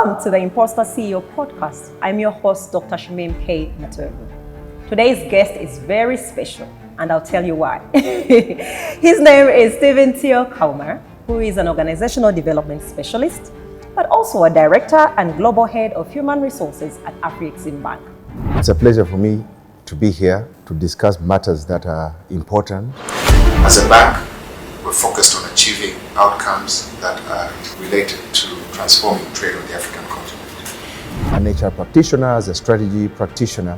Welcome to the Imposter CEO Podcast. I'm your host, Dr. Shamim K.Matovu. Today's guest is very special, and I'll tell you why. His name is Stephen Tio Kauma, who is an organizational development specialist, but also a director and global head of human resources at AfrEximBank. It's a pleasure for me to be here to discuss matters that are important. As a bank, we're focused on achieving outcomes that are related to transforming trade on the African continent. An HR practitioner, as a strategy practitioner,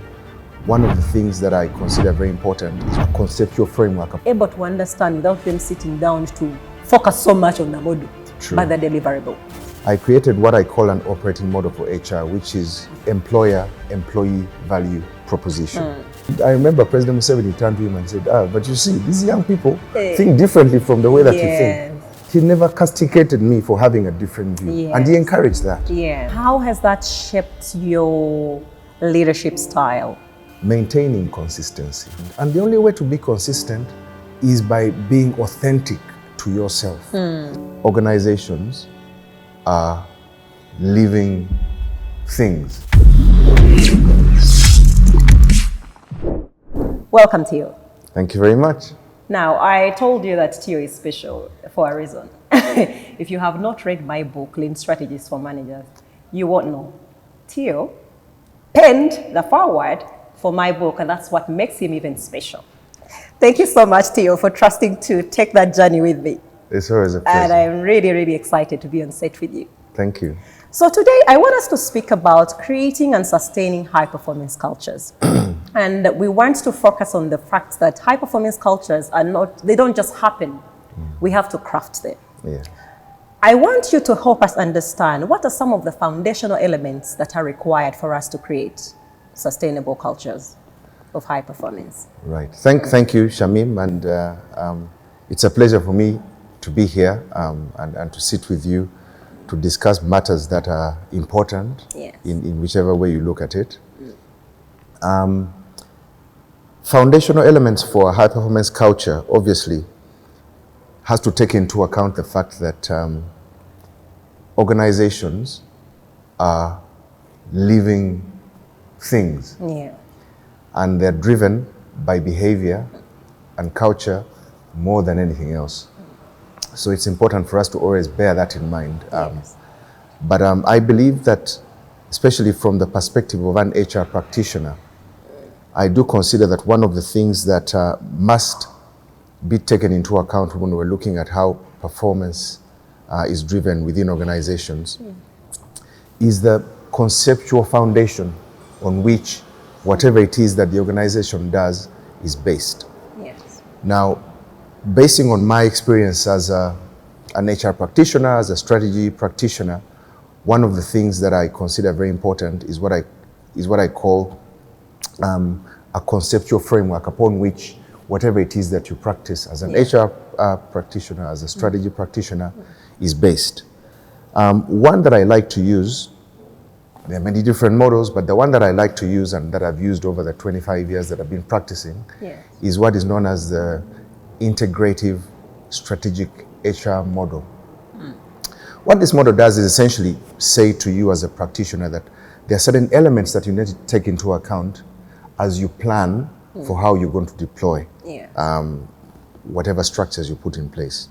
one of the things that I consider very important is a conceptual framework. Able to understand without them sitting down to focus so much on the model, but the deliverable. I created what I call an operating model for HR, which is employer-employee value proposition. I remember President Museveni turned to him and said, but you see, these young people think differently from the way that you think. He never castigated me for having a different view, and he encouraged that. How has that shaped your leadership style? Maintaining consistency. And the only way to be consistent is by being authentic to yourself. Organizations are living things. Welcome, Tio. Thank you very much. Now, I told you that Tio is special for a reason. If you have not read my book, Lean Strategies for Managers, you won't know. Tio penned the foreword for my book, and that's what makes him even special. Thank you so much, Tio, for trusting to take that journey with me. It's always a pleasure. And I'm really, really excited to be on set with you. Thank you. So today, I want us to speak about creating and sustaining high-performance cultures. And we want to focus on the fact that high-performance cultures they don't just happen. We have to craft them. I want you to help us understand what are some of the foundational elements that are required for us to create sustainable cultures of high performance. Right. Thank you, Shamim. And it's a pleasure for me to be here and to sit with you to discuss matters that are important in whichever way you look at it. Foundational elements for a high-performance culture, obviously, has to take into account the fact that organizations are living things. And they're driven by behavior and culture more than anything else. So it's important for us to always bear that in mind. But I believe that, especially from the perspective of an HR practitioner, I do consider that one of the things that must be taken into account when we're looking at how performance is driven within organizations is the conceptual foundation on which whatever it is that the organization does is based. Now, basing on my experience as an HR practitioner, as a strategy practitioner, one of the things that I consider very important is what I call a conceptual framework upon which whatever it is that you practice as an HR practitioner, as a strategy practitioner, is based. One that I like to use, there are many different models, but the one that I like to use and that I've used over the 25 years that I've been practicing is what is known as the integrative strategic HR model. What this model does is essentially say to you as a practitioner that there are certain elements that you need to take into account as you plan for how you're going to deploy whatever structures you put in place.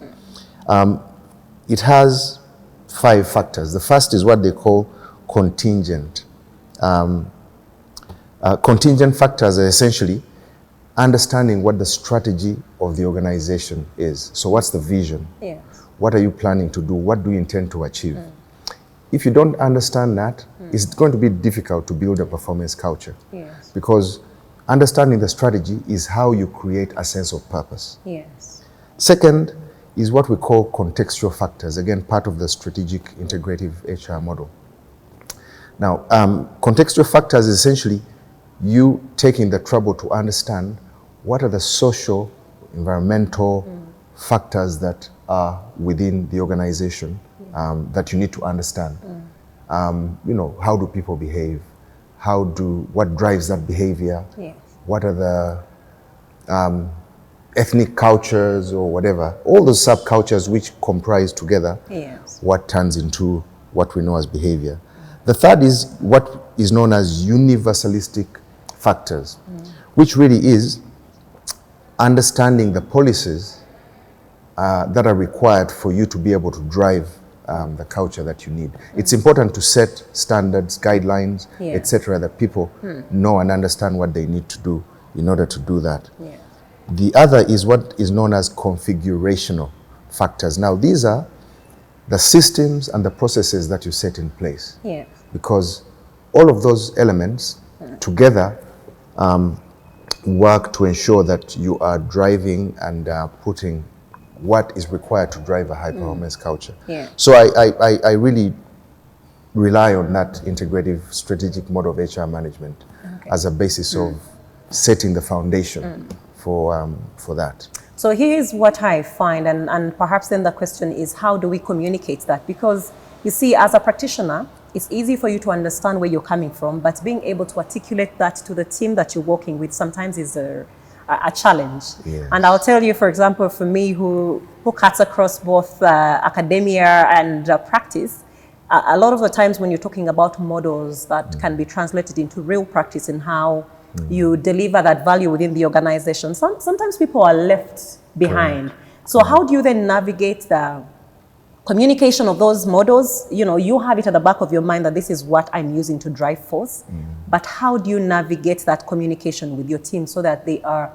It has 5 factors. The first is what they call contingent. Contingent factors are essentially understanding what the strategy of the organization is. So what's the vision? What are you planning to do? What do you intend to achieve? If you don't understand that, it's going to be difficult to build a performance culture. Because understanding the strategy is how you create a sense of purpose. Second is what we call contextual factors, again, part of the strategic integrative HR model. Now, contextual factors is essentially you taking the trouble to understand what are the social, environmental factors that are within the organization that you need to understand. How do people behave? What drives that behavior? What are the ethnic cultures or whatever? All those subcultures which comprise together what turns into what we know as behavior. The third is what is known as universalistic factors, which really is understanding the policies that are required for you to be able to drive the culture that you need. It's important to set standards, guidelines, etc., that people know and understand what they need to do in order to do that. The other is what is known as configurational factors. Now, these are the systems and the processes that you set in place. Because all of those elements together work to ensure that you are driving and putting what is required to drive a high-performance culture. So I really rely on that integrative strategic model of HR management as a basis of setting the foundation for that. So here's what I find, and perhaps then the question is, how do we communicate that? Because you see, as a practitioner, it's easy for you to understand where you're coming from, but being able to articulate that to the team that you're working with sometimes is a challenge. And I'll tell you, for example, for me who cuts across both academia and practice, a lot of the times when you're talking about models that can be translated into real practice and how you deliver that value within the organization, sometimes people are left behind. So how do you then navigate the communication of those models? You know, you have it at the back of your mind that this is what I'm using to drive force, but how do you navigate that communication with your team so that they are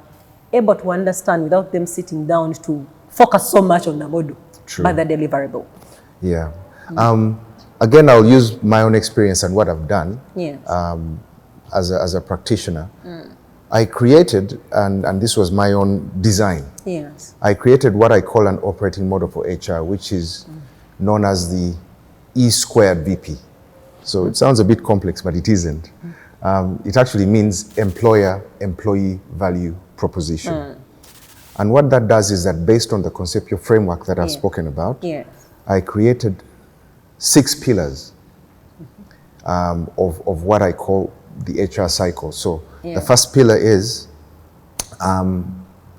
able to understand without them sitting down to focus so much on the model, but the deliverable? Again, I'll use my own experience and what I've done. As a practitioner, I created, and this was my own design. I created what I call an operating model for HR, which is known as the E squared VP. So it sounds a bit complex, but it isn't. It actually means employer-employee value proposition. And what that does is that based on the conceptual framework that I've spoken about, I created 6 pillars of what I call the HR cycle. So the first pillar is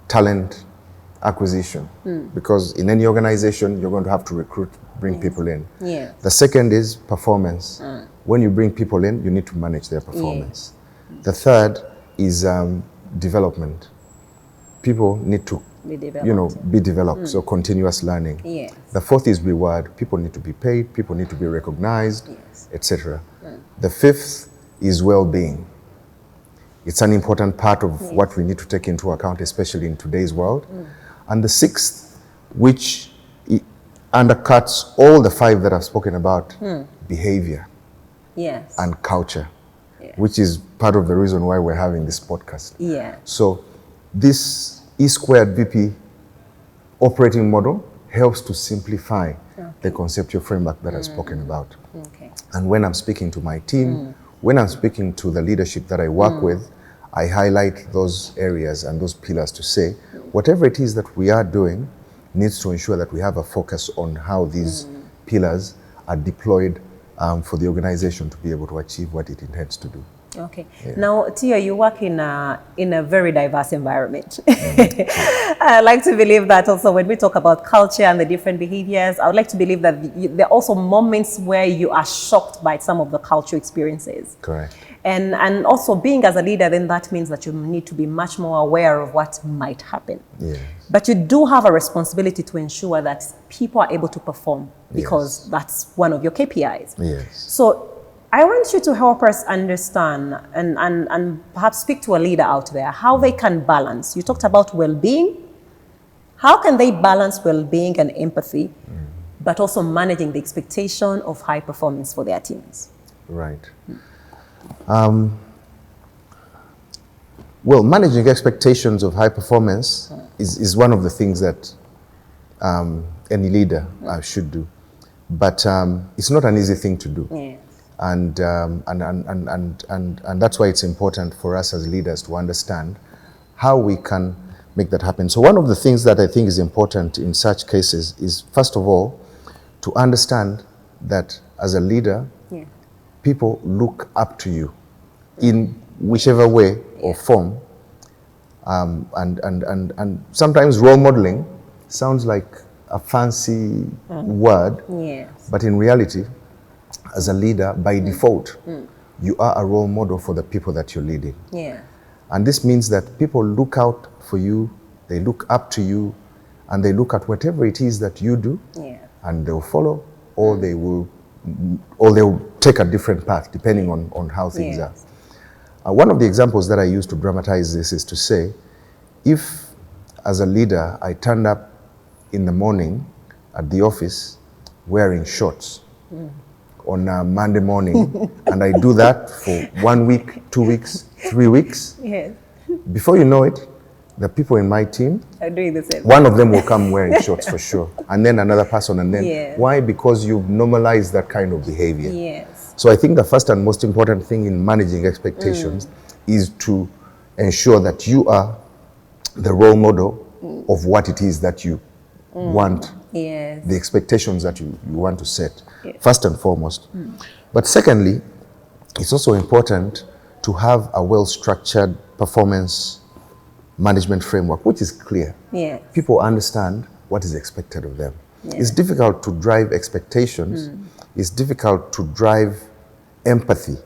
talent acquisition, because in any organization you're going to have to recruit, bring people in. The second is performance. When you bring people in, you need to manage their performance. The third is development. People need to be developed, so continuous learning. The fourth is reward. People need to be paid, people need to be recognized, etc. The fifth is well-being. It's an important part of what we need to take into account, especially in today's world. And the sixth, which undercuts all the 5 that I've spoken about, behavior and culture, which is part of the reason why we're having this podcast. So this E squared VP operating model helps to simplify the conceptual framework that I've spoken about. And when I'm speaking to my team, when I'm speaking to the leadership that I work with, I highlight those areas and those pillars to say, whatever it is that we are doing needs to ensure that we have a focus on how these pillars are deployed for the organization to be able to achieve what it intends to do. Now, Tio, you work in a very diverse environment. I like to believe that also when we talk about culture and the different behaviors, I would like to believe that there are also moments where you are shocked by some of the cultural experiences. And also being as a leader, then that means that you need to be much more aware of what might happen. But you do have a responsibility to ensure that people are able to perform, because that's one of your KPIs. So I want you to help us understand and perhaps speak to a leader out there, how they can balance. You talked about well-being. How can they balance well-being and empathy, but also managing the expectation of high performance for their teams? Well, managing expectations of high performance is one of the things that any leader should do. But it's not an easy thing to do. And that's why it's important for us as leaders to understand how we can make that happen. So one of the things that I think is important in such cases is, first of all, to understand that as a leader, people look up to you in whichever way or form. And sometimes role modeling sounds like a fancy word, but in reality, as a leader, by default, you are a role model for the people that you're leading. Yeah. And this means that people look out for you, they look up to you, and they look at whatever it is that you do, and they'll follow, or they'll take a different path depending on how things are. One of the examples that I use to dramatize this is to say, if as a leader I turned up in the morning at the office wearing shorts on a Monday morning, and I do that for 1 week, 2 weeks, 3 weeks, before you know it, the people in my team are doing the same. One of them will come wearing shorts for sure, and then another person, and then why? Because you've normalized that kind of behavior. Yes. So I think the first and most important thing in managing expectations is to ensure that you are the role model of what it is that you want, the expectations that you want to set, first and foremost. But secondly, it's also important to have a well-structured performance management framework, which is clear. People understand what is expected of them. It's difficult to drive expectations. It's difficult to drive empathy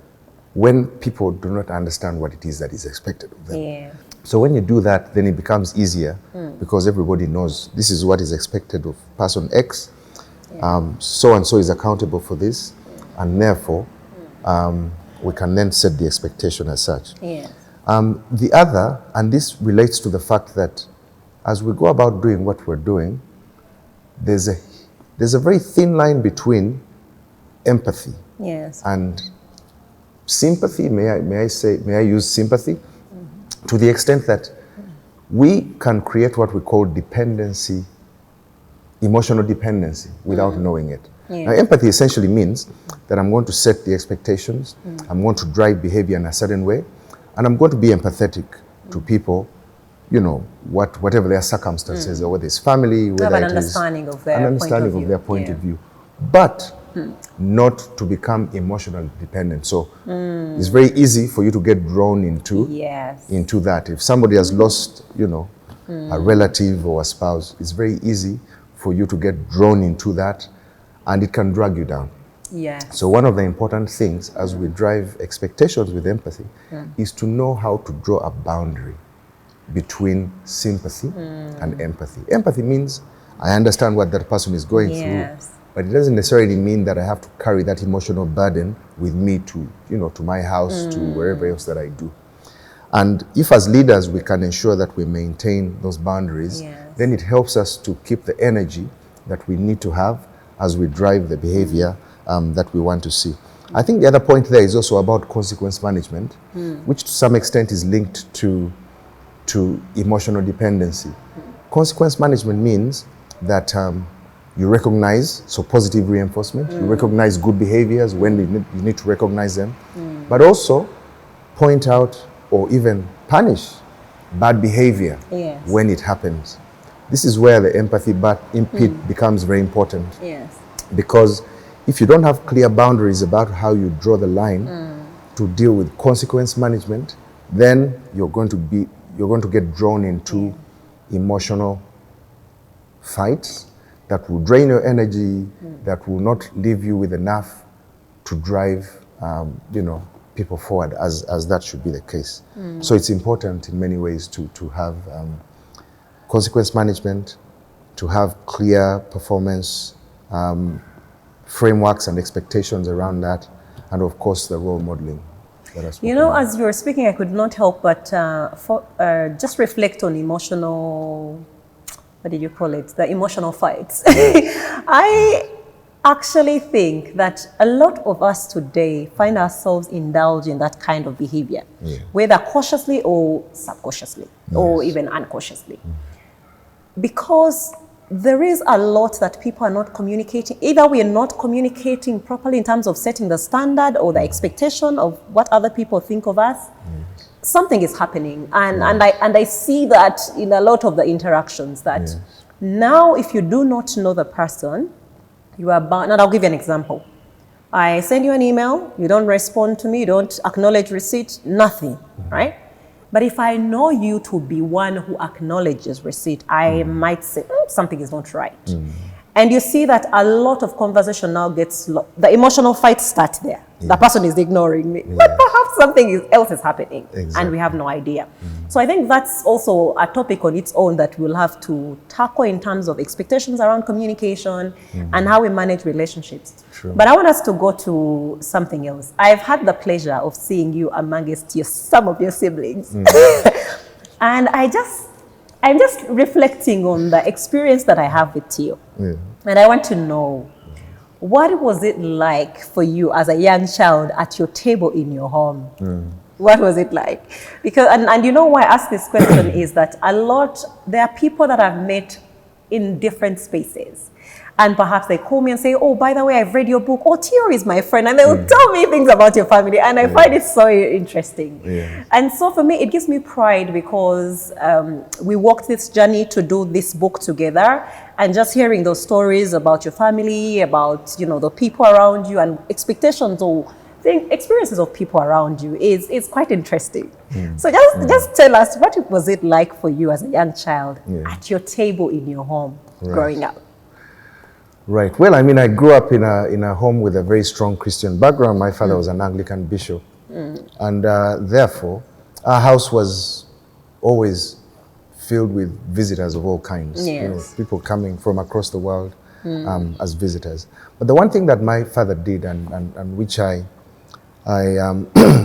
when people do not understand what it is that is expected of them. So when you do that, then it becomes easier because everybody knows this is what is expected of person X. So and so is accountable for this, and therefore we can then set the expectation as such. The other, and this relates to the fact that as we go about doing what we're doing, there's a very thin line between empathy and sympathy. May I use sympathy? To the extent that we can create what we call dependency, emotional dependency, without knowing it. Now, empathy essentially means that I'm going to set the expectations, I'm going to drive behavior in a certain way, and I'm going to be empathetic to people, you know, whatever their circumstances, or whether it's family, whether have an it is understanding of their point of view. But not to become emotionally dependent. So it's very easy for you to get drawn into that. If somebody has lost, you know, a relative or a spouse, it's very easy for you to get drawn into that, and it can drag you down. So one of the important things as we drive expectations with empathy is to know how to draw a boundary between sympathy and empathy. Empathy means I understand what that person is going through, but it doesn't necessarily mean that I have to carry that emotional burden with me to, you know, to my house, to wherever else that I do. And if as leaders we can ensure that we maintain those boundaries, then it helps us to keep the energy that we need to have as we drive the behavior that we want to see. I think the other point there is also about consequence management, which to some extent is linked to emotional dependency. Consequence management means that you recognize, so positive reinforcement, you recognize good behaviors when you need to recognize them, but also point out or even punish bad behavior when it happens. This is where the empathy bit becomes very important. Because if you don't have clear boundaries about how you draw the line to deal with consequence management, then you're going to get drawn into emotional fights that will drain your energy, that will not leave you with enough to drive, you know, people forward, as that should be the case. So it's important in many ways to have consequence management, to have clear performance frameworks and expectations around that, and of course the role modeling. You know, as you were speaking, I could not help but just reflect on emotional, what did you call it? The emotional fights. I actually think that a lot of us today find ourselves indulging in that kind of behavior, whether cautiously or subconsciously, or even unconsciously. Because there is a lot that people are not communicating. Either we are not communicating properly in terms of setting the standard or the expectation of what other people think of us. Something is happening, and I see that in a lot of the interactions that now if you do not know the person, you are bound. And I'll give you an example. I send you an email, you don't respond to me, you don't acknowledge receipt, nothing, right? But if I know you to be one who acknowledges receipt, I might say something is not right. And you see that a lot of conversation now gets, the emotional fights start there. The person is ignoring me, but perhaps something else is happening and we have no idea. So I think that's also a topic on its own that we'll have to tackle in terms of expectations around communication and how we manage relationships. True. But I want us to go to something else. I've had the pleasure of seeing you amongst some of your siblings. And I'm just reflecting on the experience that I have with Tio. And I want to know, what was it like for you as a young child at your table in your home? What was it like? Because, and you know why I ask this question is that there are people that I've met in different spaces. And perhaps they call me and say, oh, by the way, I've read your book. Oh, Tio is my friend. And they'll tell me things about your family. And I find it so interesting. And so for me, it gives me pride because we walked this journey to do this book together. And just hearing those stories about your family, about, the people around you and expectations or experiences of people around you is quite interesting. So just tell us, what was it like for you as a young child at your table in your home growing up? Right. Well, I mean, I grew up in a home with a very strong Christian background. My father was an Anglican bishop. And therefore, our house was always filled with visitors of all kinds. People coming from across the world as visitors. But the one thing that my father did and which I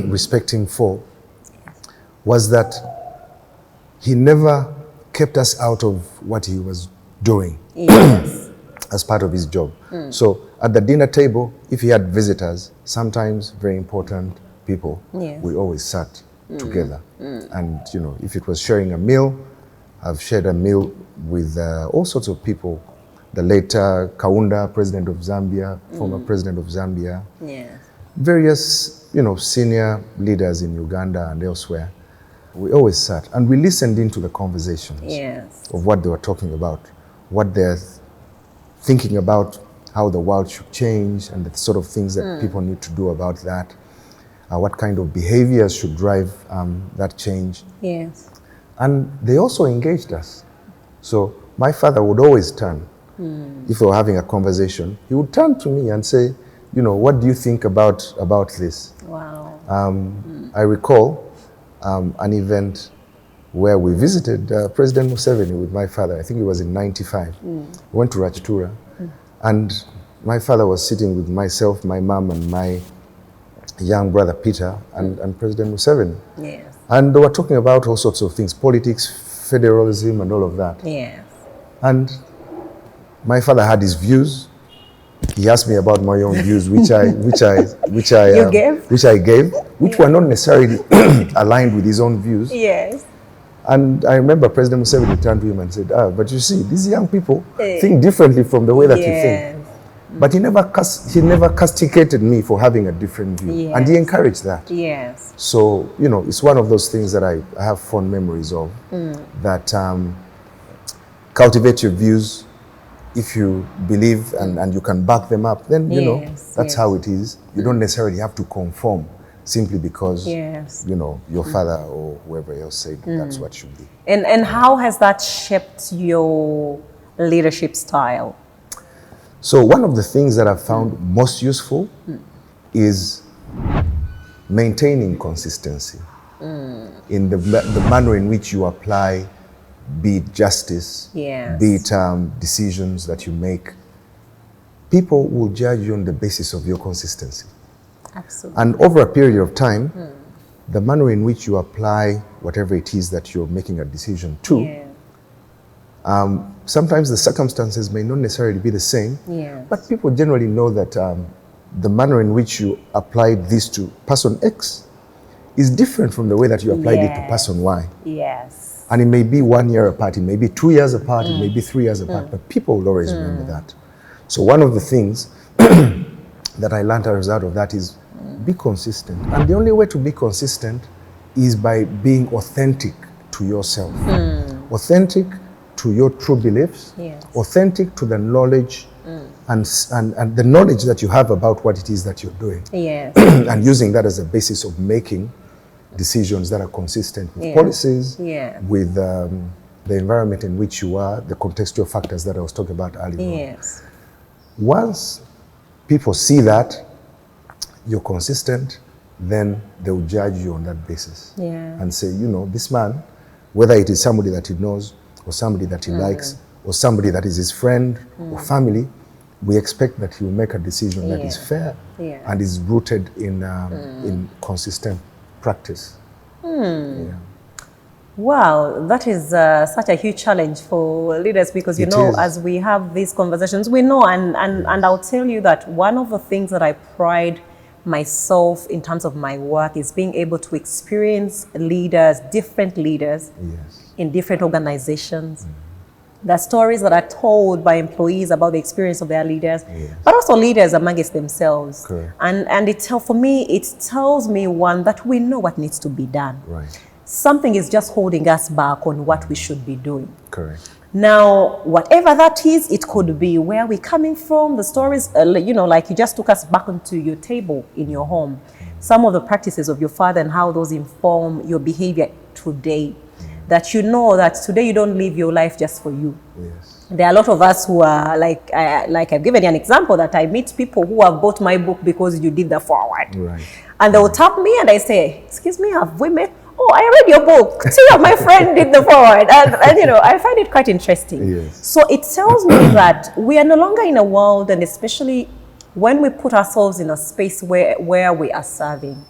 respect him for was that he never kept us out of what he was doing. As part of his job. So at the dinner table, if he had visitors, sometimes very important people, we always sat together. And, if it was sharing a meal, I've shared a meal with all sorts of people. The late Kaunda, president of Zambia, former president of Zambia, various, senior leaders in Uganda and elsewhere. We always sat and we listened into the conversations of what they were talking about, what they're thinking about how the world should change and the sort of things that people need to do about that, what kind of behaviors should drive that change. And they also engaged us. So my father would always turn, if we were having a conversation, he would turn to me and say, what do you think about this? Wow. I recall an event where we visited President Museveni with my father. I think it was in '95. We went to Rachitura, and my father was sitting with myself, my mom, and my young brother Peter, and President Museveni. And they were talking about all sorts of things, politics, federalism, and all of that. And my father had his views. He asked me about my own views, which I gave, which were not necessarily aligned with his own views. And I remember President Museveni turned to him and said, but you see, these young people think differently from the way that you think. But he never castigated me for having a different view. And he encouraged that. So, it's one of those things that I have fond memories of, that cultivate your views. If you believe and you can back them up, then, that's how it is. You don't necessarily have to conform simply because, your father or whoever else said that's what should be. And how has that shaped your leadership style? So one of the things that I've found most useful is maintaining consistency in the manner in which you apply, be it justice, be it decisions that you make. People will judge you on the basis of your consistency. Absolutely. And over a period of time, the manner in which you apply whatever it is that you're making a decision to, sometimes the circumstances may not necessarily be the same, but people generally know that the manner in which you applied this to person X is different from the way that you applied it to person Y. And it may be 1 year apart, it may be 2 years apart, it may be 3 years apart, but people will always remember that. So one of the things that I learned as a result of that is be consistent. And the only way to be consistent is by being authentic to yourself. Authentic to your true beliefs, authentic to the knowledge and the knowledge that you have about what it is that you're doing. And using that as a basis of making decisions that are consistent with policies, with the environment in which you are, the contextual factors that I was talking about earlier. Yes. Once people see that you're consistent, then they will judge you on that basis. Yeah. And say, you know, this man, whether it is somebody that he knows or somebody that he likes or somebody that is his friend or family, we expect that he will make a decision that is fair and is rooted in consistent practice. Yeah. Wow, that is such a huge challenge for leaders because, you know, as we have these conversations, we know, and I'll tell you that one of the things that I pride myself in terms of my work is being able to experience leaders, different leaders in different organizations. The stories that are told by employees about the experience of their leaders, but also leaders amongst themselves. Correct. And for me, it tells me, one, that we know what needs to be done. Right. Something is just holding us back on what we should be doing. Correct. Now, whatever that is, it could be where we're coming from, the stories, you know, like you just took us back onto your table in your home. Some of the practices of your father and how those inform your behavior today. That you know that today you don't live your life just for you. Yes. There are a lot of us who are like I've given you an example that I meet people who have bought my book because you did the forward. Right. And they will tap me and I say, excuse me, have we met? Oh, I read your book. See, my friend did the forward. And you know, I find it quite interesting. Yes. So it tells me that we are no longer in a world, and especially when we put ourselves in a space where we are serving,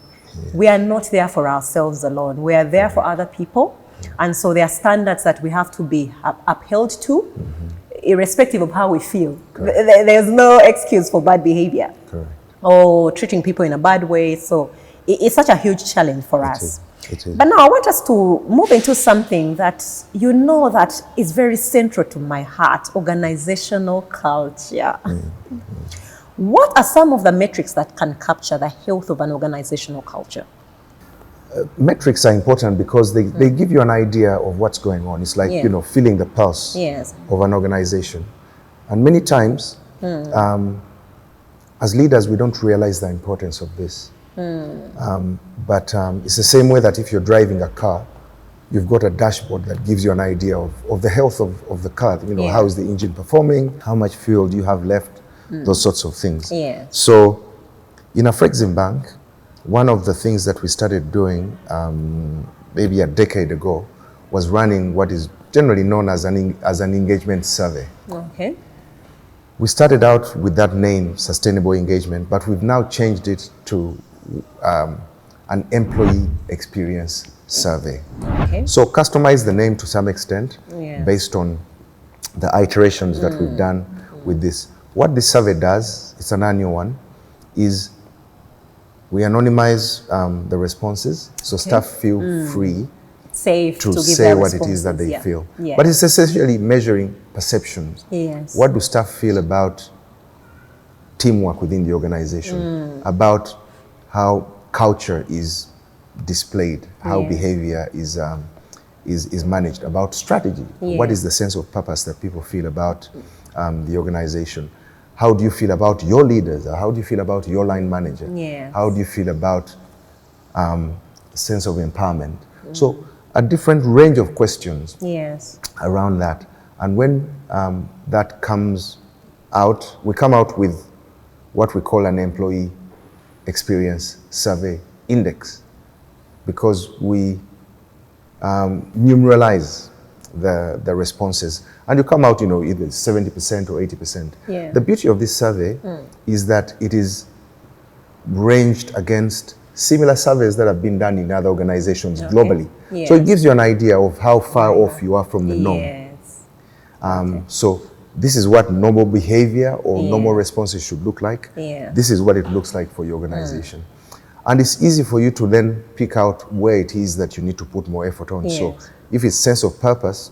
we are not there for ourselves alone. We are there for other people. And so there are standards that we have to be upheld to, irrespective of how we feel. There's no excuse for bad behavior. Correct. Or treating people in a bad way. So it's such a huge challenge for us. It is. But now I want us to move into something that you know that is very central to my heart: organizational culture. What are some of the metrics that can capture the health of an organizational culture? Metrics are important because they give you an idea of what's going on. It's like, you know, feeling the pulse of an organization. And many times, as leaders, we don't realize the importance of this. But it's the same way that if you're driving a car, you've got a dashboard that gives you an idea of the health of the car. You know, how is the engine performing? How much fuel do you have left? Those sorts of things. So in AfrEximBank, one of the things that we started doing maybe a decade ago was running what is generally known as an engagement survey. Okay. We started out with that name, Sustainable Engagement, but we've now changed it to an employee experience survey. Okay. So customize the name to some extent based on the iterations that we've done with this. What this survey does, it's an annual one, is we anonymize the responses, so staff feel free Safe to give say their what it is that they responses. feel. Yeah. But it's essentially measuring perceptions. Yes. What do staff feel about teamwork within the organization, about how culture is displayed, how behavior is managed, about strategy. What is the sense of purpose that people feel about the organization? How do you feel about your leaders? How do you feel about your line manager? How do you feel about sense of empowerment? So a different range of questions around that. And when that comes out, we come out with what we call an employee experience survey index, because we numeralize the responses, and you come out, you know, either 70% or 80%. The beauty of this survey is that it is ranged against similar surveys that have been done in other organizations globally. So it gives you an idea of how far off you are from the norm. So this is what normal behavior or normal responses should look like. This is what it looks like for your organization. And it's easy for you to then pick out where it is that you need to put more effort on. So if it's sense of purpose,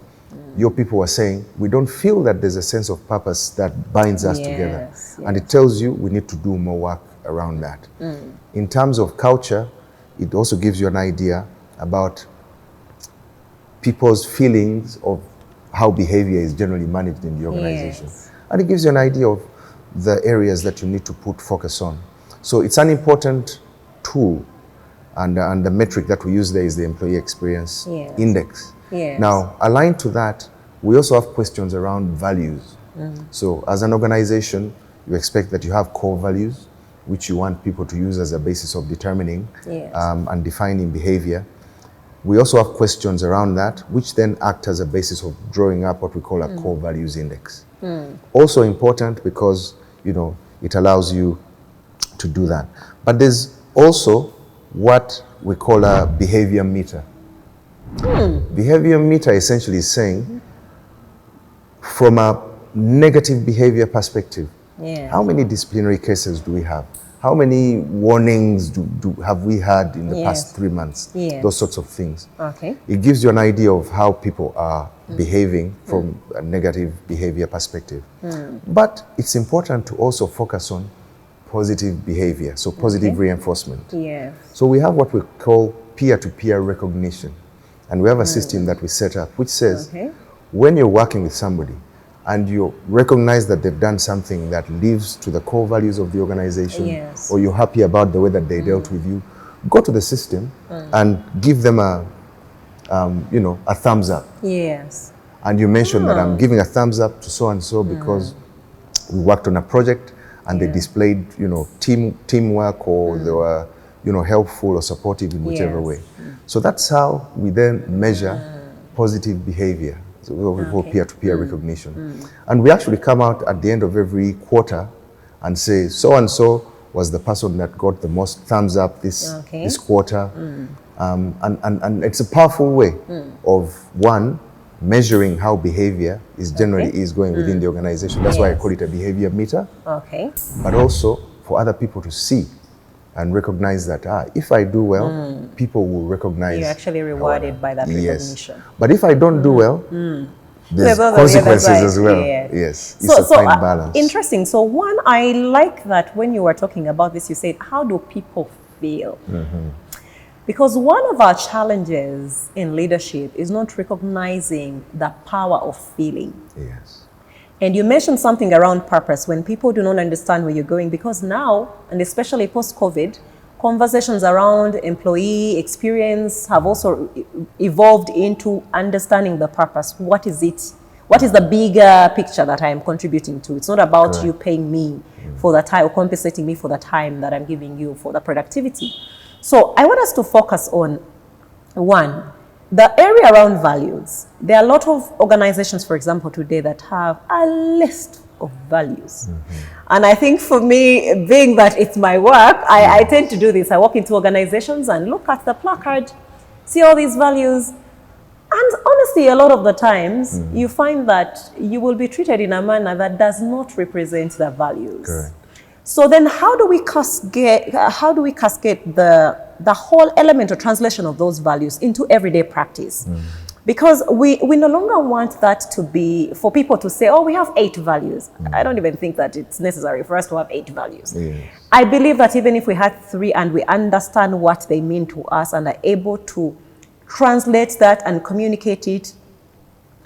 your people are saying, we don't feel that there's a sense of purpose that binds us together. And it tells you we need to do more work around that. In terms of culture, it also gives you an idea about people's feelings of how behavior is generally managed in the organization. And it gives you an idea of the areas that you need to put focus on. So it's an important tool And the metric that we use there is the employee experience index. Yes. Now, aligned to that, we also have questions around values. So as an organization, you expect that you have core values, which you want people to use as a basis of determining and defining behavior. We also have questions around that, which then act as a basis of drawing up what we call a core values index. Also important because, it allows you to do that. But there's also what we call a behavior meter. Behavior meter essentially is saying, from a negative behavior perspective, how many disciplinary cases do we have? How many warnings have we had in the past 3 months? Those sorts of things. Okay. It gives you an idea of how people are behaving from a negative behavior perspective. But it's important to also focus on positive behavior, so positive reinforcement. So we have what we call peer-to-peer recognition. And we have a system that we set up which says, when you're working with somebody and you recognize that they've done something that lives to the core values of the organization, or you're happy about the way that they dealt with you, go to the system and give them a thumbs up. And you mention that I'm giving a thumbs up to so-and-so because we worked on a project and they displayed, teamwork, or they were, helpful or supportive in whichever way. So that's how we then measure positive behavior. So we call peer-to-peer recognition. And we actually come out at the end of every quarter and say, so-and-so was the person that got the most thumbs up this quarter. And it's a powerful way of, one, measuring how behavior is generally going within the organization. That's why I call it a behavior meter. But also for other people to see and recognize that, if I do well, people will recognize. You're actually rewarded by that recognition. But if I don't do well, there's consequences as well. It's a fine balance. Interesting. So one, I like that when you were talking about this, you said, how do people feel? Because one of our challenges in leadership is not recognizing the power of feeling. And you mentioned something around purpose, when people do not understand where you're going, because now, and especially post-COVID, conversations around employee experience have also evolved into understanding the purpose. What is it? What is the bigger picture that I am contributing to? It's not about you paying me for the time or compensating me for the time that I'm giving you for the productivity. So I want us to focus on, one, the area around values. There are a lot of organizations, for example, today that have a list of values. And I think for me, being that it's my work, I tend to do this. I walk into organizations and look at the placard, see all these values. And honestly, a lot of the times, you find that you will be treated in a manner that does not represent the values. So then how do we cascade the whole element or translation of those values into everyday practice? Because we no longer want that to be, for people to say, oh, we have 8 values. I don't even think that it's necessary for us to have 8 values. I believe that even if we had 3 and we understand what they mean to us and are able to translate that and communicate it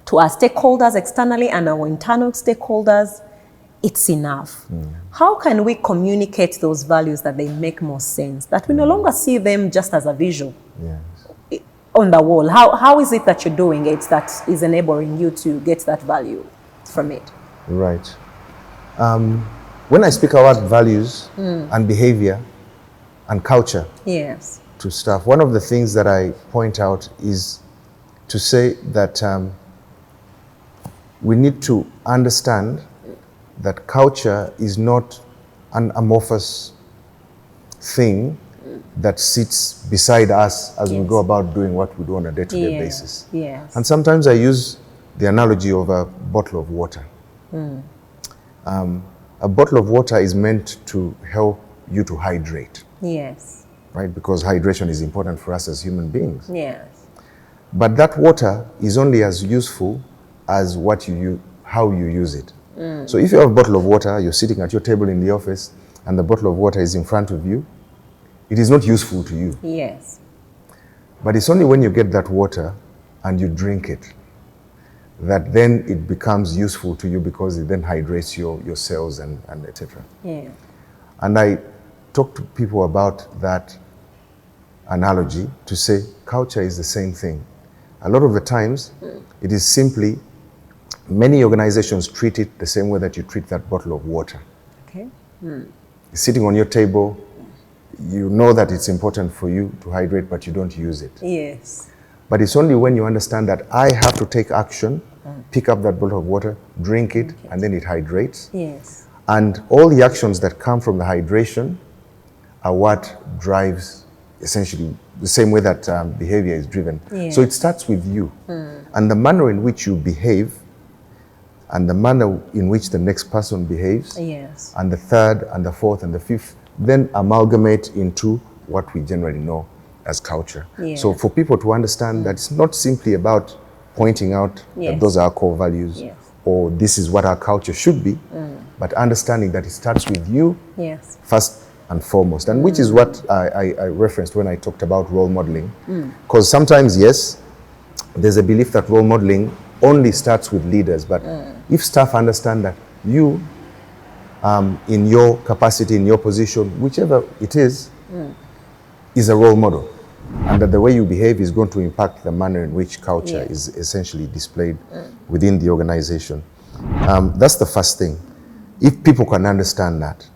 to our stakeholders externally and our internal stakeholders, it's enough. How can we communicate those values that they make more sense, that we no longer see them just as a visual on the wall? How is it that you're doing it that is enabling you to get that value from it? Right. When I speak about values and behavior and culture to staff, one of the things that I point out is to say that we need to understand that culture is not an amorphous thing that sits beside us as we go about doing what we do on a day-to-day basis. And sometimes I use the analogy of a bottle of water. A bottle of water is meant to help you to hydrate. Right? Because hydration is important for us as human beings. But that water is only as useful as how you use it. So if you have a bottle of water, you're sitting at your table in the office, and the bottle of water is in front of you, it is not useful to you. But it's only when you get that water and you drink it that then it becomes useful to you, because it then hydrates your cells and etc. And I talk to people about that analogy to say culture is the same thing. A lot of the times, it is simply, many organizations treat it the same way that you treat that bottle of water. Okay. It's sitting on your table, you know that it's important for you to hydrate, but you don't use it. Yes. But it's only when you understand that I have to take action, pick up that bottle of water, drink it, and then it hydrates. Yes. And all the actions that come from the hydration are what drives essentially the same way that behavior is driven. Yes. So it starts with you. And the manner in which you behave and the manner in which the next person behaves, Yes. and the third and the fourth and the fifth, then amalgamate into what we generally know as culture. Yes. So for people to understand that it's not simply about pointing out Yes. that those are our core values, Yes. or this is what our culture should be, but understanding that it starts with you Yes. first and foremost, and which is what I referenced when I talked about role modeling. Because sometimes, yes, there's a belief that role modeling only starts with leaders, but if staff understand that you, in your capacity, in your position, whichever it is a role model, and that the way you behave is going to impact the manner in which culture is essentially displayed within the organization. That's the first thing, if people can understand that.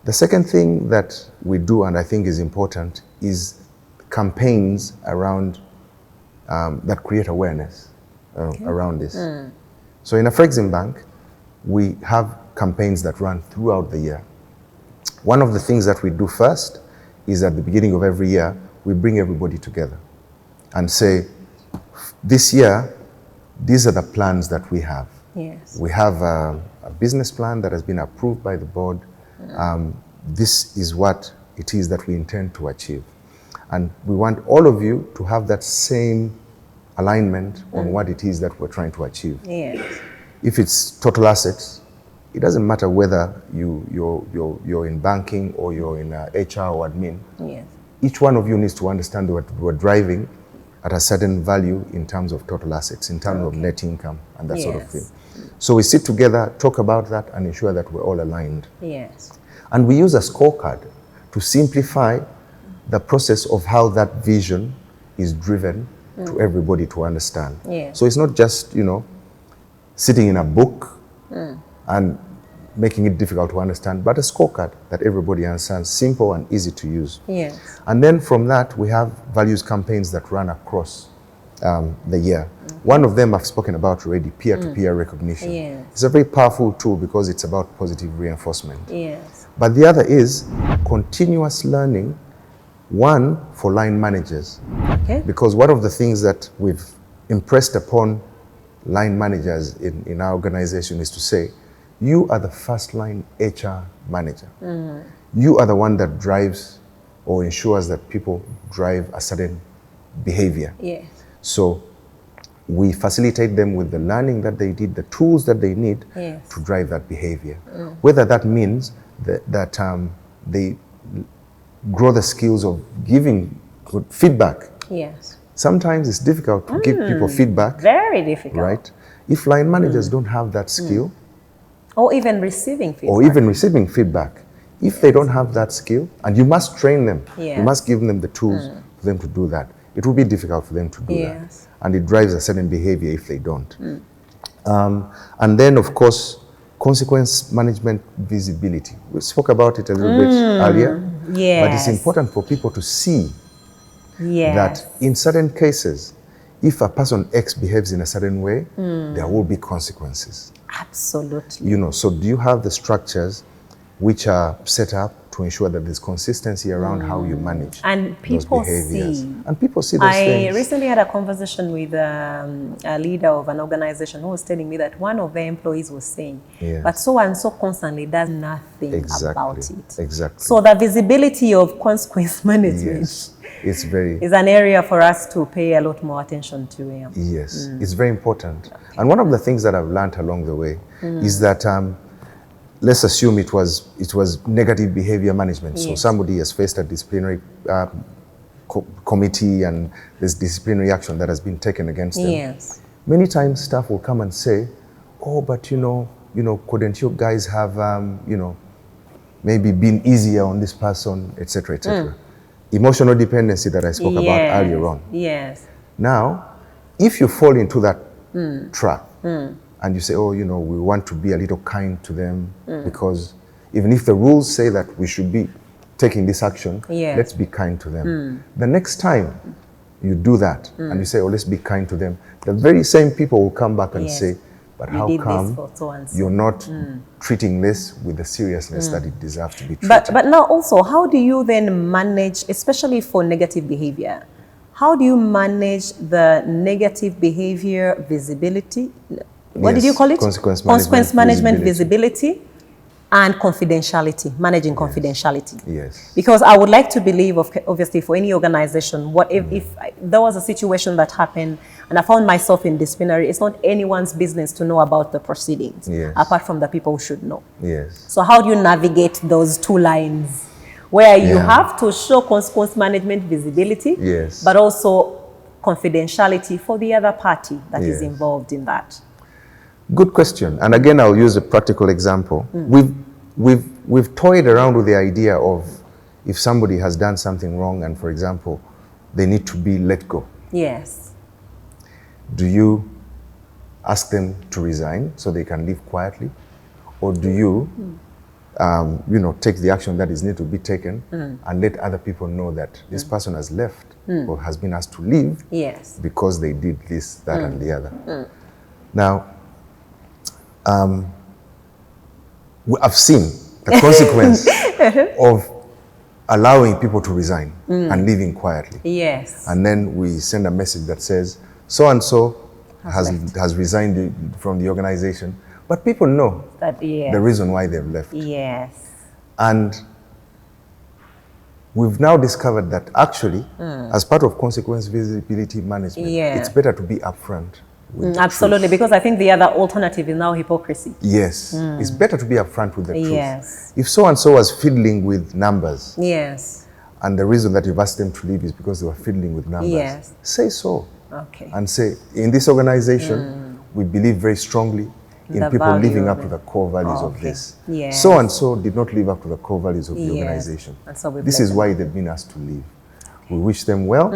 The second thing that we do, and I think is important, is campaigns around that create awareness around this. So in AfrEximBank, we have campaigns that run throughout the year. One of the things that we do first is at the beginning of every year, we bring everybody together and say, this year, these are the plans that we have. Yes. We have a business plan that has been approved by the board. This is what it is that we intend to achieve. And we want all of you to have that same alignment on what it is that we're trying to achieve. Yes. If it's total assets, it doesn't matter whether you're in banking or you're in HR or admin. Yes. Each one of you needs to understand that we're driving at a certain value in terms of total assets, in terms of net income and that sort of thing. So we sit together, talk about that, and ensure that we're all aligned. Yes. And we use a scorecard to simplify the process of how that vision is driven to everybody to understand. Yes. So it's not just, sitting in a book and making it difficult to understand, but a scorecard that everybody understands, simple and easy to use. Yes. And then from that, we have values campaigns that run across the year. One of them I've spoken about already, peer-to-peer recognition. Yes. It's a very powerful tool because it's about positive reinforcement. Yes. But the other is continuous learning, one for line managers. Okay. Because one of the things that we've impressed upon line managers in our organization is to say, you are the first line HR manager. You are the one that drives or ensures that people drive a certain behavior. Yes. So we facilitate them with the learning that they did, the tools that they need Yes. to drive that behavior. Whether that means that they grow the skills of giving good feedback. Yes. Sometimes it's difficult to give people feedback, Very difficult. right? If line managers don't have that skill, Or even receiving feedback. or even receiving feedback, if they don't have that skill, and you must train them, Yes. you must give them the tools for them to do that. It will be difficult for them to do Yes. that. And it drives a certain behavior if they don't. And then, of course, consequence management visibility. We spoke about it a little bit earlier, Yes. but it's important for people to see Yes. that in certain cases, if a person X behaves in a certain way, there will be consequences. Absolutely. So do you have the structures which are set up to ensure that there's consistency around how you manage And those people behaviors? see. And people see those I things. recently had a conversation with a leader of an organization who was telling me that one of their employees was saying, Yes. but so and so constantly does nothing Exactly. about it. Exactly. So the visibility of consequence management Yes. It's very is an area for us to pay a lot more attention to. Yeah. Yes, it's very important. And one of the things that I've learned along the way is that let's assume it was negative behavior management. So Yes. somebody has faced a disciplinary committee and there's disciplinary action that has been taken against them. Yes. Many times staff will come and say, oh, but couldn't you guys have maybe been easier on this person, etc., etc. emotional dependency that I spoke about earlier on. Yes. Now, if you fall into that trap and you say, oh, you know, we want to be a little kind to them because even if the rules say that we should be taking this action, let's be kind to them. The next time you do that and you say, oh, let's be kind to them, the very same people will come back and say, but how come you're not treating this with the seriousness that it deserves to be treated? But now also, how do you then manage, especially for negative behavior, how do you manage the negative behavior visibility? What did you call it? Consequence management, visibility, and confidentiality, managing confidentiality. Yes. Because I would like to believe, obviously, for any organization, what if there was a situation that happened and I found myself in disciplinary, it's not anyone's business to know about the proceedings, apart from the people who should know. Yes. So how do you navigate those two lines where you have to show consequence management visibility, but also confidentiality for the other party that is involved in that? Good question. And again, I'll use a practical example. We've toyed around with the idea of if somebody has done something wrong and, for example, they need to be let go. Yes. Do you ask them to resign so they can leave quietly? Or do you, you know, take the action that is needed to be taken and let other people know that this person has left or has been asked to leave because they did this, that, and the other? Now, I've seen the consequence of allowing people to resign and leaving quietly. Yes. And then we send a message that says, so-and-so has resigned from the organization. But people know that, the reason why they've left. Yes. And we've now discovered that actually, as part of consequence visibility management, it's better to be upfront. Absolutely, because I think the other alternative is now hypocrisy. Yes, it's better to be upfront with the truth. Yes. If so-and-so was fiddling with numbers, and the reason that you've asked them to leave is because they were fiddling with numbers, say so. Okay. And say, in this organization, we believe very strongly in people living up to the core values of this. So-and-so did not live up to the core values of the organization. And so this is why they've been asked to leave. We wish them well,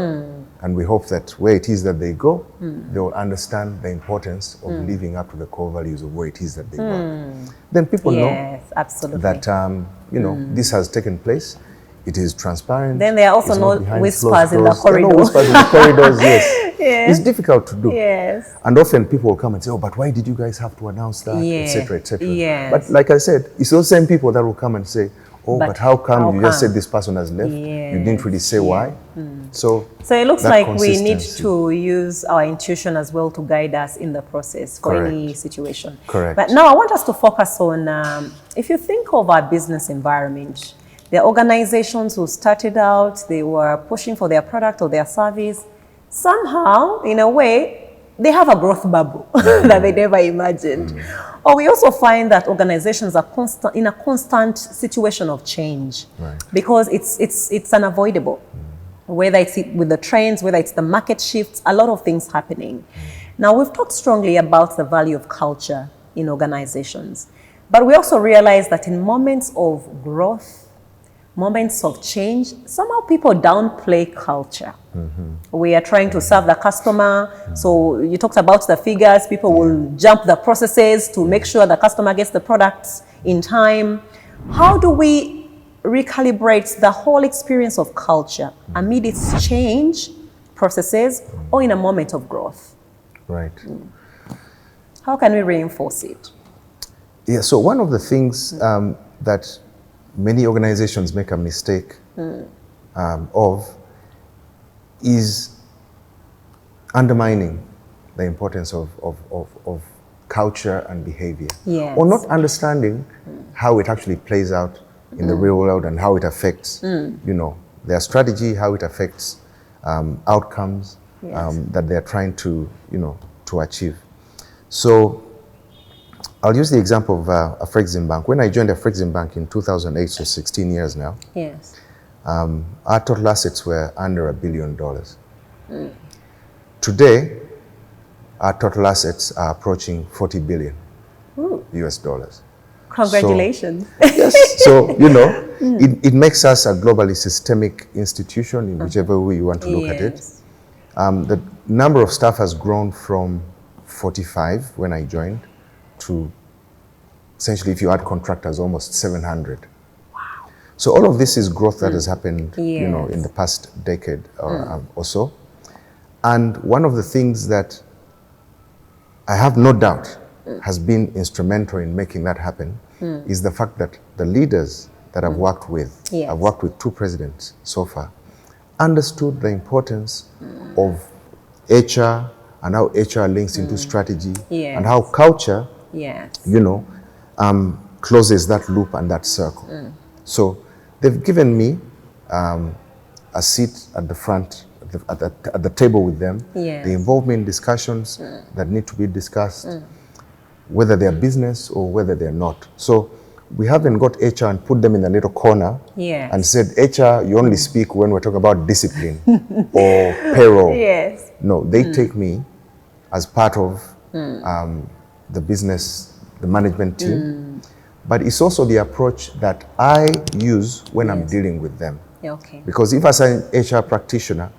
and we hope that where it is that they go, they will understand the importance of living up to the core values of where it is that they work. Then people know that you know, this has taken place. It is transparent. Then there are also no whispers in the corridors. No whispers in the corridors, It's difficult to do. And often people will come and say, oh, but why did you guys have to announce that, etc., etc. But like I said, it's those same people that will come and say, oh, but how come you just said this person has left? You didn't really say why. So it looks like we need to use our intuition as well to guide us in the process for any situation. But now I want us to focus on, if you think of our business environment, the organizations who started out, they were pushing for their product or their service. Somehow, in a way, they have a growth bubble that they never imagined. Or we also find that organizations are in a constant situation of change because it's unavoidable. Whether it's with the trends, whether it's the market shifts, a lot of things happening. Now, we've talked strongly about the value of culture in organizations, but we also realize that in moments of growth, moments of change, somehow people downplay culture. We are trying to serve the customer. So you talked about the figures. People will jump the processes to make sure the customer gets the products in time. How do we recalibrate the whole experience of culture amid its change processes or in a moment of growth? Right. How can we reinforce it? Yeah, so one of the things that many organizations make a mistake of is undermining the importance of culture and behavior, or not understanding how it actually plays out in the real world and how it affects, you know, their strategy, how it affects outcomes that they're trying to, you know, to achieve. So I'll use the example of AfrEximBank. When I joined AfrEximBank in 2008, so 16 years now, our total assets were under $1 billion. Today, our total assets are approaching 40 billion US dollars. Congratulations. Yes. So, you know, it makes us a globally systemic institution in whichever way you want to look at it. The number of staff has grown from 45 when I joined to essentially, if you add contractors, almost 700. Wow. So all of this is growth that has happened, you know, in the past decade or so. And one of the things that I have no doubt has been instrumental in making that happen is the fact that the leaders that I've worked with, I've worked with 2 presidents so far, understood the importance of HR and how HR links into strategy and how culture, you know, closes that loop and that circle. So they've given me a seat at the front, at the table with them. They involve me in discussions that need to be discussed, whether they're business or whether they're not. So we haven't got HR and put them in a little corner and said, HR, you only speak when we're talking about discipline or payroll. No, they take me as part of the business, the management team. But it's also the approach that I use when I'm dealing with them. Because if as an HR practitioner,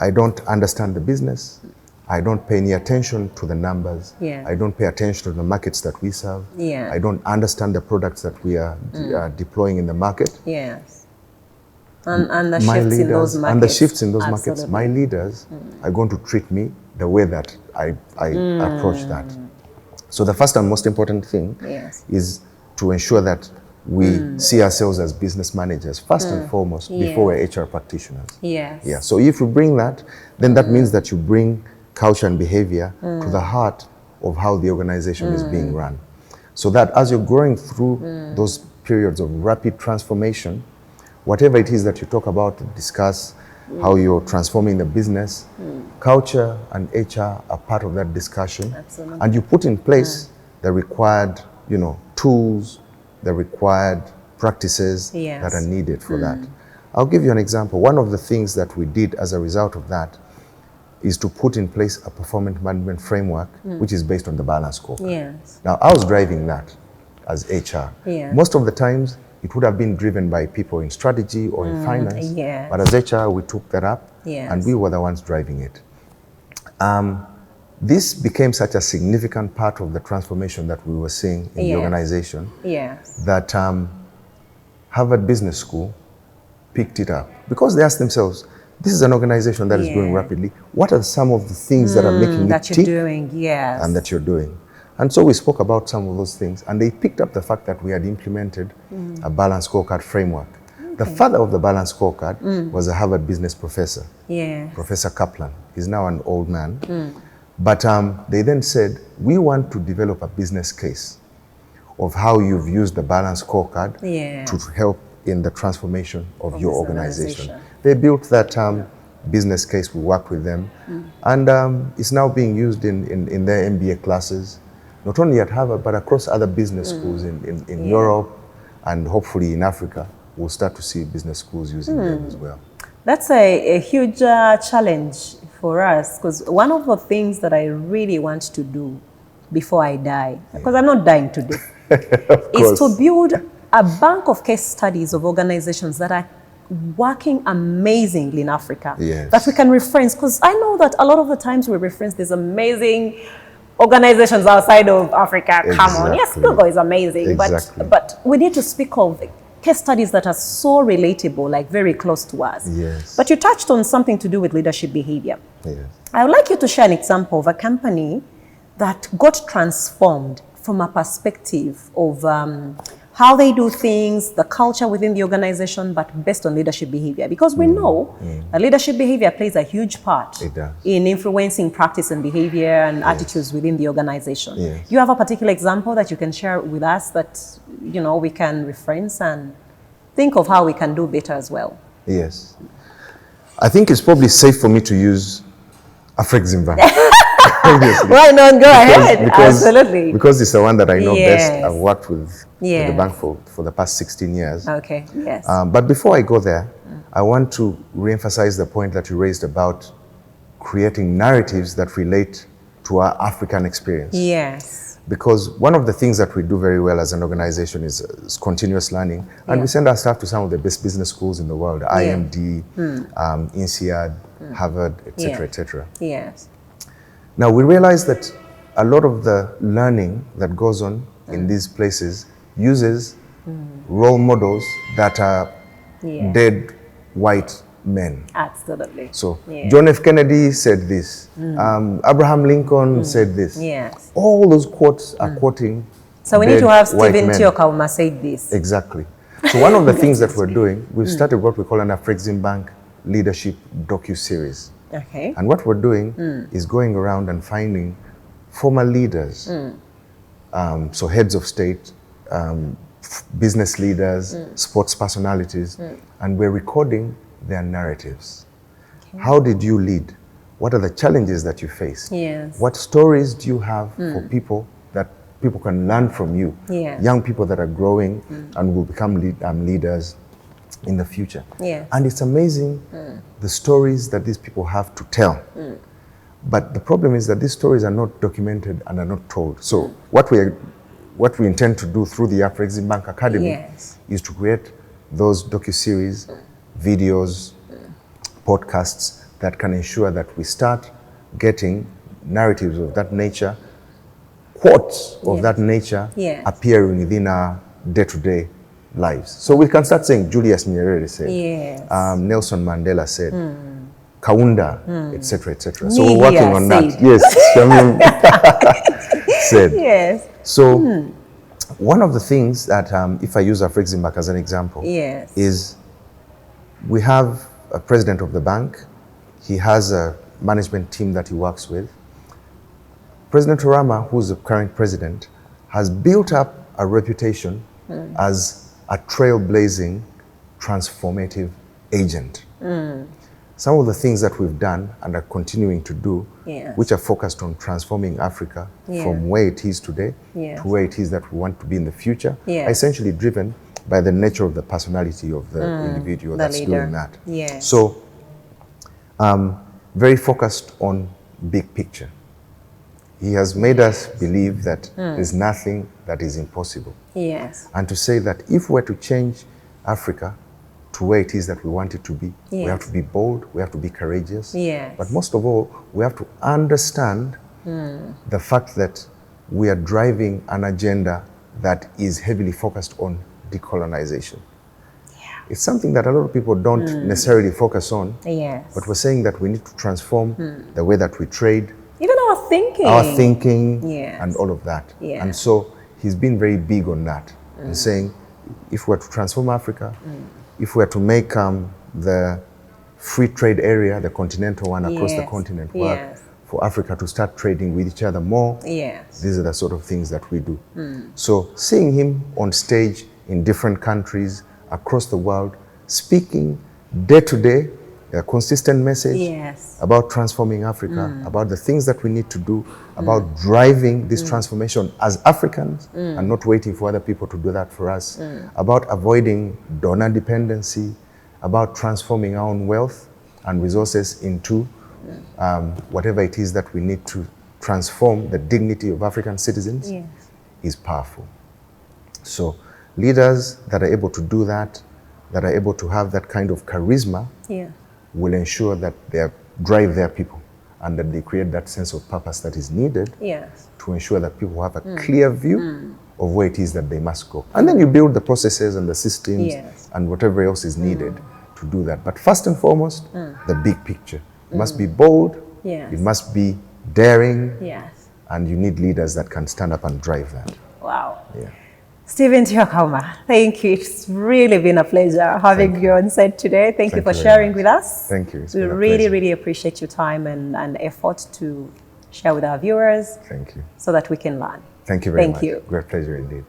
I don't understand the business, I don't pay any attention to the numbers, I don't pay attention to the markets that we serve, I don't understand the products that we are deploying in the market. And the shifts in those markets. And the shifts in those markets, my leaders are going to treat me the way that I approach that. So the first and most important thing is to ensure that we see ourselves as business managers, first and foremost, before we're HR practitioners. So if you bring that, then that means that you bring culture and behavior to the heart of how the organization is being run. So that as you're going through those periods of rapid transformation, whatever it is that you talk about, discuss how you're transforming the business, culture and HR are part of that discussion. And you put in place the required, you know, tools, the required practices that are needed for that. I'll give you an example. One of the things that we did as a result of that is to put in place a performance management framework which is based on the balance scorecard. Now, I was driving that as HR. Most of the times, it would have been driven by people in strategy or in finance, but as HR, we took that up and we were the ones driving it. This became such a significant part of the transformation that we were seeing in the organization that Harvard Business School picked it up because they asked themselves, this is an organization that is growing rapidly. What are some of the things that are making it tick and that you're doing? And so we spoke about some of those things, and they picked up the fact that we had implemented a balanced scorecard framework. The father of the balanced scorecard was a Harvard business professor, Professor Kaplan. He's now an old man. But they then said, we want to develop a business case of how you've used the balanced scorecard to help in the transformation of your organization. They built that business case. We worked with them, and it's now being used in their MBA classes, not only at Harvard, but across other business schools in Europe, and hopefully in Africa. We'll start to see business schools using them as well. That's a huge challenge for us, because one of the things that I really want to do before I die, because I'm not dying today, is to build a bank of case studies of organizations that are working amazingly in Africa that we can reference. Because I know that a lot of the times we reference these amazing organizations outside of Africa. Come on, yes, Google is amazing, but we need to speak of case studies that are so relatable, like very close to us. But you touched on something to do with leadership behavior. I would like you to share an example of a company that got transformed from a perspective of how they do things, the culture within the organization, but based on leadership behavior. Because we know that leadership behavior plays a huge part in influencing practice and behavior and attitudes within the organization. You have a particular example that you can share with us that, you know, we can reference and think of how we can do better as well? Yes. I think it's probably safe for me to use AfrEximBank. Why not? Go ahead. Absolutely. Because it's the one that I know best. I've worked with the bank for the past 16 years. But before I go there, I want to reemphasize the point that you raised about creating narratives that relate to our African experience. Because one of the things that we do very well as an organization is continuous learning. And we send our staff to some of the best business schools in the world, IMD, INSEAD, Harvard, etc., etc. Yes. Now, we realize that a lot of the learning that goes on in these places uses role models that are dead white men. Absolutely. So John F. Kennedy said this. Abraham Lincoln said this. Yes. All those quotes are quoting. So we need to have Stephen Tio Kauma say this. Exactly. So one of the things that we're doing, we've started what we call an AfrEximBank leadership docu-series. Okay. And what we're doing is going around and finding former leaders, so heads of state, business leaders, sports personalities, and we're recording their narratives. Okay. How did you lead? What are the challenges that you faced? Yes. What stories do you have for people that people can learn from you? Yes. Young people that are growing and will become leaders in the future. Yes. And it's amazing the stories that these people have to tell. But the problem is that these stories are not documented and are not told. So what we intend to do through the AfrEximBank Academy is to create those docu-series, videos, podcasts that can ensure that we start getting narratives of that nature, quotes of that nature appearing within our day-to-day lives. So we can start saying Julius Nyerere said, Nelson Mandela said, Kaunda, etc., etc. So we're working on that. Yes, Shamim said. Yes. So one of the things that, if I use AfrEximBank as an example, is we have a president of the bank. He has a management team that he works with. President Orama, who's the current president, has built up a reputation as a trailblazing, transformative agent. Some of the things that we've done and are continuing to do, which are focused on transforming Africa from where it is today to where it is that we want to be in the future, are essentially driven by the nature of the personality of the individual that's doing that. So, very focused on big picture. He has made us believe that there's nothing that is impossible. And to say that if we're to change Africa to where it is that we want it to be, we have to be bold, we have to be courageous. But most of all, we have to understand the fact that we are driving an agenda that is heavily focused on decolonization. It's something that a lot of people don't necessarily focus on, but we're saying that we need to transform the way that we trade, even our thinking, and all of that. And so he's been very big on that, and saying, if we're to transform Africa, if we're to make the free trade area, the continental one across the continent, work for Africa to start trading with each other more, these are the sort of things that we do. So seeing him on stage in different countries across the world, speaking day to day, a consistent message about transforming Africa, about the things that we need to do, about driving this transformation as Africans and not waiting for other people to do that for us, about avoiding donor dependency, about transforming our own wealth and resources into whatever it is that we need to transform the dignity of African citizens is powerful. So leaders that are able to do that, that are able to have that kind of charisma, will ensure that they drive their people and that they create that sense of purpose that is needed to ensure that people have a clear view of where it is that they must go. And then you build the processes and the systems and whatever else is needed to do that. But first and foremost, the big picture. It must be bold, it must be daring, and you need leaders that can stand up and drive that. Wow. Stephen Tio Kauma, thank you. It's really been a pleasure having you on set today. Thank you for sharing with us. Thank you. We really appreciate your time and effort to share with our viewers. Thank you. So that we can learn. Thank you very much. Thank you. Great pleasure indeed.